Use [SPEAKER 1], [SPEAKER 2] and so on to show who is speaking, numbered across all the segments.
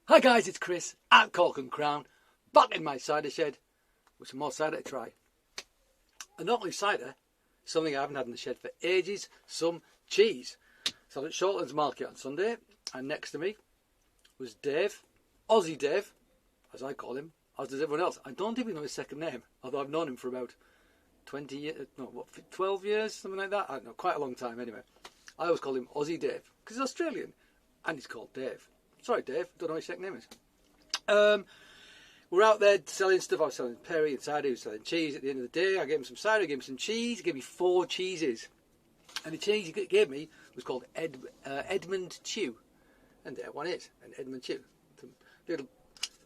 [SPEAKER 1] Hi guys, it's Chris at Cork and Crown, back in my cider shed with some more cider to try. And not only cider, something I haven't had in the shed for ages, some cheese. So I was at Shortlands Market on Sunday, and next to me was Dave, Aussie Dave, as I call him, as does everyone else. I don't even know his second name, although I've known him for about 20 years, no, what, 12 years, something like that. I don't know, quite a long time anyway. I always call him Aussie Dave, because he's Australian, and he's called Dave. Sorry, Dave. Don't know what your second name is. We're out there selling stuff. I was selling perry and cider. He was selling cheese. At the end of the day, I gave him some cider, I gave him some cheese. He gave me 4 cheeses. And the cheese he gave me was called Edmund Chew. And there one is, an Edmund Chew. Some little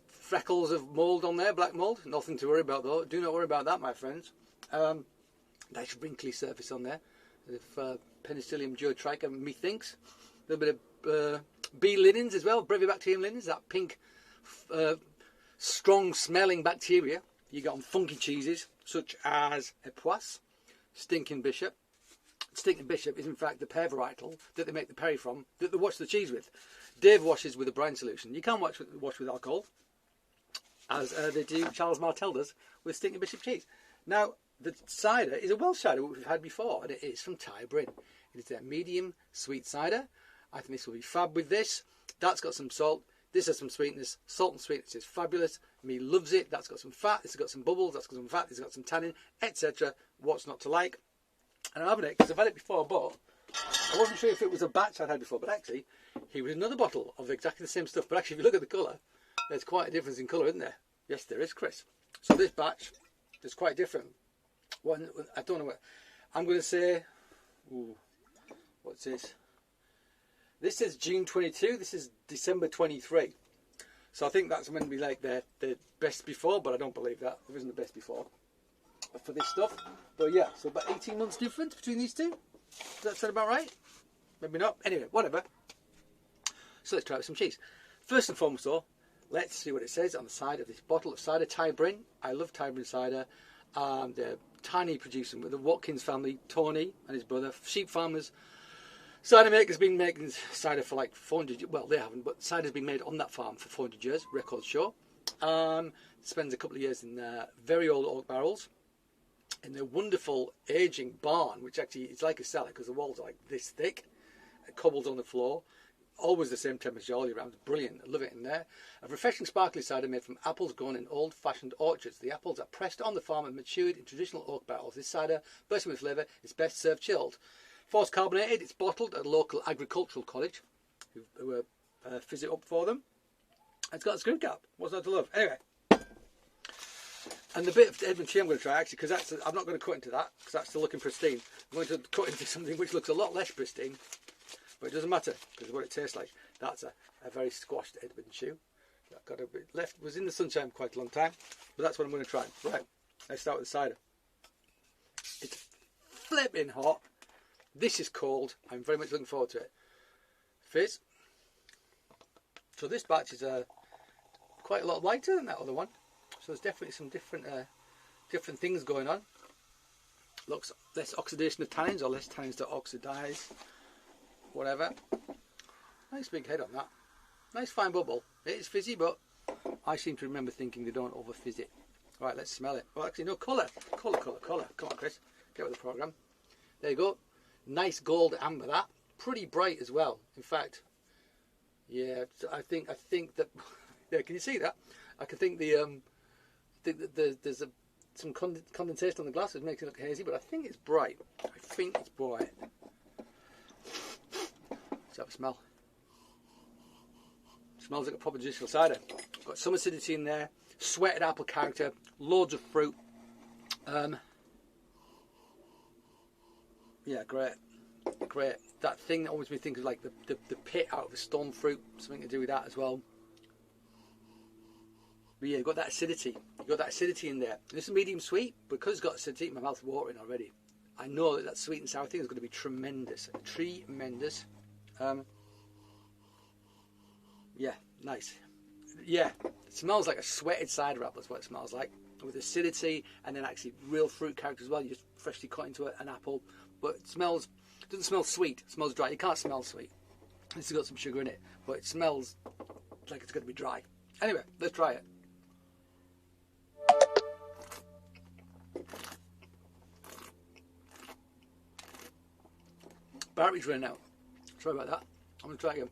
[SPEAKER 1] freckles of mould on there, black mould. Nothing to worry about, though. Do not worry about that, my friends. Nice wrinkly surface on there. If Penicillium geotrichum, methinks. A little bit of bee linens as well, brevibacterium linens, that pink, strong smelling bacteria you get on funky cheeses such as Epoisse, Stinking Bishop. Stinking Bishop is in fact the pear varietal that they make the perry from, that they wash the cheese with. Dave washes with a brine solution. You can't wash with alcohol, as they do, Charles Martel does, with Stinking Bishop cheese. Now, the cider is a Welsh cider, which we've had before, and it is from Bryn. It is their medium sweet cider. I think this will be fab with this. That's got some salt. This has some sweetness. Salt and sweetness is fabulous. Me loves it. That's got some fat. This has got some bubbles. That's got some fat. This has got some tannin, etc. What's not to like? And I'm having it because I've had it before, but I wasn't sure if it was a batch I'd had before. But actually, here was another bottle of exactly the same stuff. But actually, if you look at the colour, there's quite a difference in colour, isn't there? Yes, there is, Chris. So this batch is quite different. One, I don't know what. I'm going to say, ooh, what's this? This says June 22, this is December 23. So I think that's meant to be like the best before, but I don't believe that. There isn't the best before for this stuff. But yeah, so about 18 months difference between these two. Does that sound about right? Maybe not. Anyway, whatever. So let's try out some cheese. First and foremost though, let's see what it says on the side of this bottle of cider, Bryn. I love Bryn cider. They're tiny producing with the Watkins family, Tony and his brother, sheep farmers. Cider maker's been making cider for like 400 years. Well, they haven't, but cider's been made on that farm for 400 years, records show. Spends a couple of years in very old oak barrels in their wonderful aging barn, which actually is like a cellar because the walls are like this thick, cobbles on the floor, always the same temperature all year round. Brilliant, I love it in there. A refreshing sparkly cider made from apples grown in old-fashioned orchards. The apples are pressed on the farm and matured in traditional oak barrels. This cider, bursting with flavour, is best served chilled. Force carbonated, it's bottled at a local agricultural college who fizz it up for them. It's got a screw cap. What's not to love? Anyway, and the bit of Edmund Chew I'm going to try actually, because I'm not going to cut into that because that's still looking pristine. I'm going to cut into something which looks a lot less pristine, but it doesn't matter because of what it tastes like. That's a very squashed Edmund Chew. That got a bit left, was in the sunshine quite a long time, but that's what I'm going to try. Right, let's start with the cider. It's flipping hot. This is cold. I'm very much looking forward to it. Fizz. So this batch is quite a lot lighter than that other one. So there's definitely some different things going on. Looks less oxidation of tannins or less tannins to oxidize. Whatever. Nice big head on that. Nice fine bubble. It is fizzy, but I seem to remember thinking they don't over fizz it. Right, let's smell it. Well, actually, no, colour. Colour. Come on, Chris. Get with the programme. There you go. Nice gold amber, that. Pretty bright as well. In fact, yeah, I think that. Yeah, can you see that? I can think there's some condensation on the glass, which makes it look hazy, but I think it's bright. Let's have a smell. Smells like a proper traditional cider. Got some acidity in there, sweated apple character, loads of fruit. Yeah, great. That thing that always made me think of like the pit out of the stone fruit, something to do with that as well. But yeah, you've got that acidity. You've got that acidity in there. This is medium sweet, because it's got acidity, my mouth's watering already. I know that sweet and sour thing is going to be tremendous. Tremendous. Yeah, nice. Yeah, it smells like a sweated cider apple, is what it smells like. With acidity and then actually real fruit character as well. You just freshly cut into an apple. But it doesn't smell sweet, it smells dry. You can't smell sweet. It's got some sugar in it, but it smells like it's going to be dry. Anyway, let's try it. Battery's running out. Sorry about that. I'm going to try again.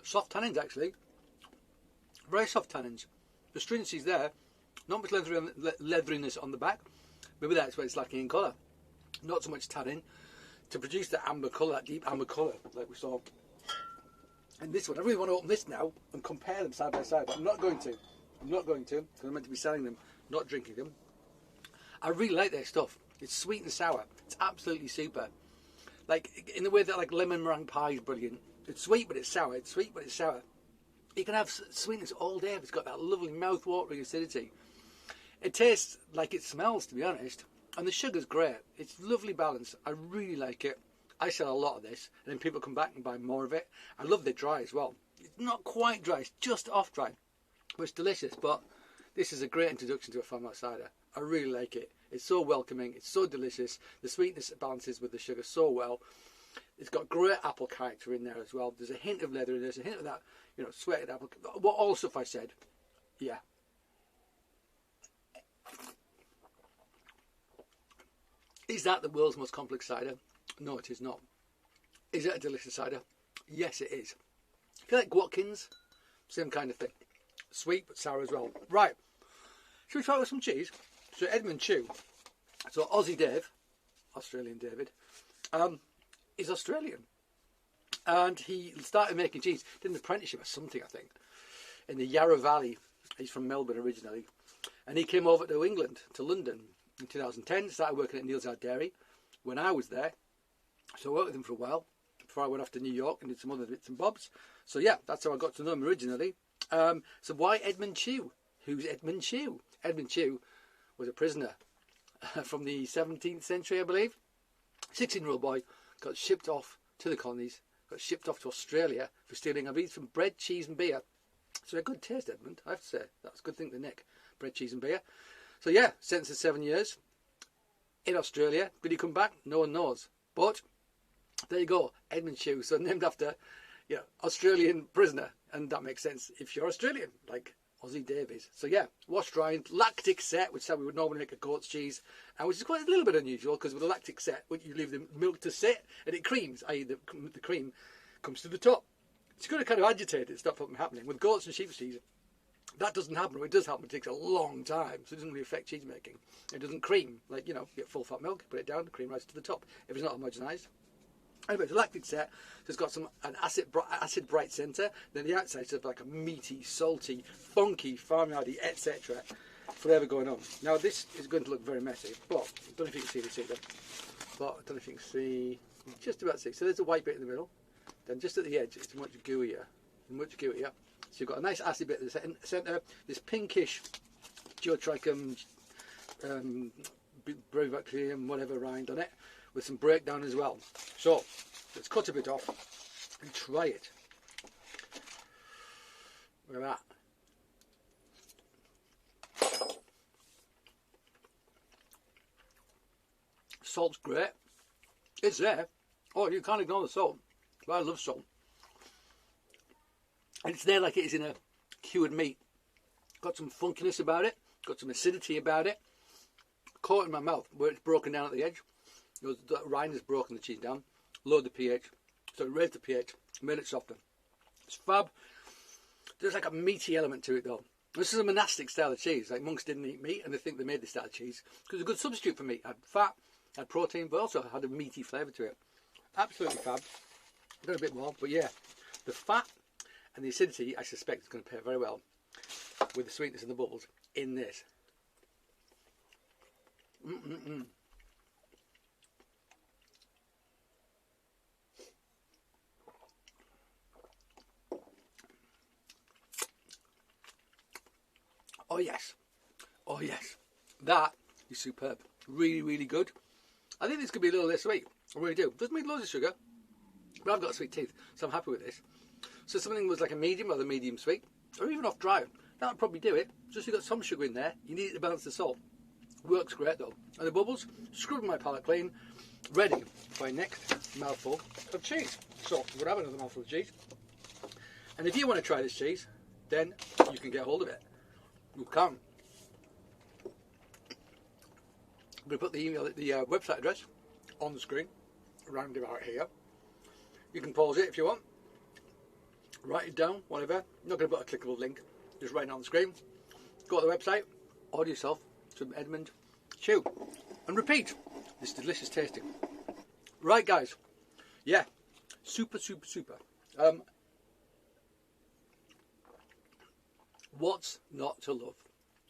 [SPEAKER 1] Soft tannins, actually. Very soft tannins. The stringency's there. Not much leatheriness on the back. Maybe that's where it's lacking in colour. Not so much tannin to produce that amber colour, that deep amber colour like we saw. And this one, I really want to open this now and compare them side by side, but I'm not going to. I'm not going to, because I'm meant to be selling them, not drinking them. I really like their stuff. It's sweet and sour. It's absolutely super. Like, in the way that like lemon meringue pie is brilliant. It's sweet, but it's sour. It's sweet, but it's sour. You can have sweetness all day if it's got that lovely mouth-watering acidity. It tastes like it smells, to be honest. And the sugar's great. It's lovely balance. I really like it. I sell a lot of this, and then people come back and buy more of it. I love the dry as well. It's not quite dry. It's just off dry. But it's delicious. But this is a great introduction to a farmhouse cider. I really like it. It's so welcoming. It's so delicious. The sweetness balances with the sugar so well. It's got great apple character in there as well. There's a hint of leather in there. There's a hint of that, you know, sweated apple. What all stuff I said. Yeah. Is that the world's most complex cider? No, it is not. Is it a delicious cider? Yes, it is. If you like Watkins, same kind of thing. Sweet but sour as well. Right. Should we try with some cheese? So Edmund Chew. So Aussie Dave, Australian David, is Australian. And he started making cheese. Did an apprenticeship or something, I think, in the Yarra Valley. He's from Melbourne originally. And he came over to England, to London, in 2010. Started working at Neil's Yard Dairy when I was there. So I worked with him for a while before I went off to New York and did some other bits and bobs. So yeah, that's how I got to know him originally. So why Edmund Chew? Who's Edmund Chew? Edmund Chew was a prisoner from the 17th century, I believe. 16-year-old boy, got shipped off to the colonies, got shipped off to Australia for stealing, I believe, some bread, cheese and beer. So a good taste, Edmund, I have to say. That was a good thing to nick. Bread, cheese and beer. So yeah, sentenced to 7 years in Australia. Did he come back? No one knows. But there you go, Edmund Chew. So named after, you know, Australian prisoner. And that makes sense if you're Australian, like Aussie Davies. So yeah, washed dry, lactic set, which is how we would normally make a goat's cheese, and which is quite a little bit unusual because with a lactic set, you leave the milk to sit and it creams, i.e. the cream comes to the top. It's going to kind of agitate it, stop it from happening. With goat's and sheep's cheese, that doesn't happen. Or it does happen, it takes a long time, so it doesn't really affect cheese making. It doesn't cream, like, you know, you get full fat milk, put it down, the cream rises to the top if it's not homogenised. Anyway, it's a lactic set, so it's got an acid bright centre, then the outside is like a meaty, salty, funky, farmyardy, etc. Flavor going on. Now this is going to look very messy, but I don't know if you can see this either. But I don't know if you can see, just about see. So there's a white bit in the middle, then just at the edge it's much gooier, So you've got a nice acid bit at the centre, this pinkish geotrichum, brevibacterium, whatever rind on it, with some breakdown as well. So let's cut a bit off and try it. Look at that. Salt's great. It's there. Oh, you can't ignore the salt. But I love salt. And it's there like it is in a cured meat. Got some funkiness about it. Got some acidity about it. Caught in my mouth where it's broken down at the edge. The rind has broken the cheese down, lowered the pH, so it raised the pH, made it softer. It's fab. There's like a meaty element to it though. This is a monastic style of cheese. Like monks didn't eat meat and they think they made this style of cheese because it's a good substitute for meat. It had fat, had protein, but also had a meaty flavour to it. Absolutely fab. Got a bit more, but yeah, the fat and the acidity I suspect is going to pair very well with the sweetness and the bubbles in this. Oh yes, oh yes, that is superb. Really, really good. I think this could be a little less sweet. I really do. Doesn't make loads of sugar, but I've got sweet teeth, so I'm happy with this. So something was like a medium, or the medium sweet, or even off dry. That would probably do it. Just you've got some sugar in there. You need it to balance the salt. Works great though. And the bubbles, scrubbing my palate clean, ready for my next mouthful of cheese. So we'll have another mouthful of cheese. And if you want to try this cheese, then you can get hold of it. You can. I'm going to put the website address on the screen, around about here. You can pause it if you want. Write it down, whatever. I'm not going to put a clickable link, just write it on the screen. Go to the website, order yourself some Edmund chew, and repeat. This delicious tasting. Right, guys. Yeah, super. What's not to love?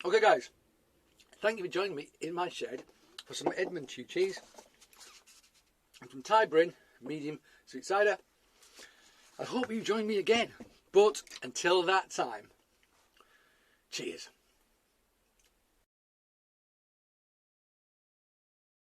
[SPEAKER 1] Okay, guys. Thank you for joining me in my shed for some Edmund chew cheese and some Thai Bryn medium sweet cider. I hope you join me again. But until that time, cheers.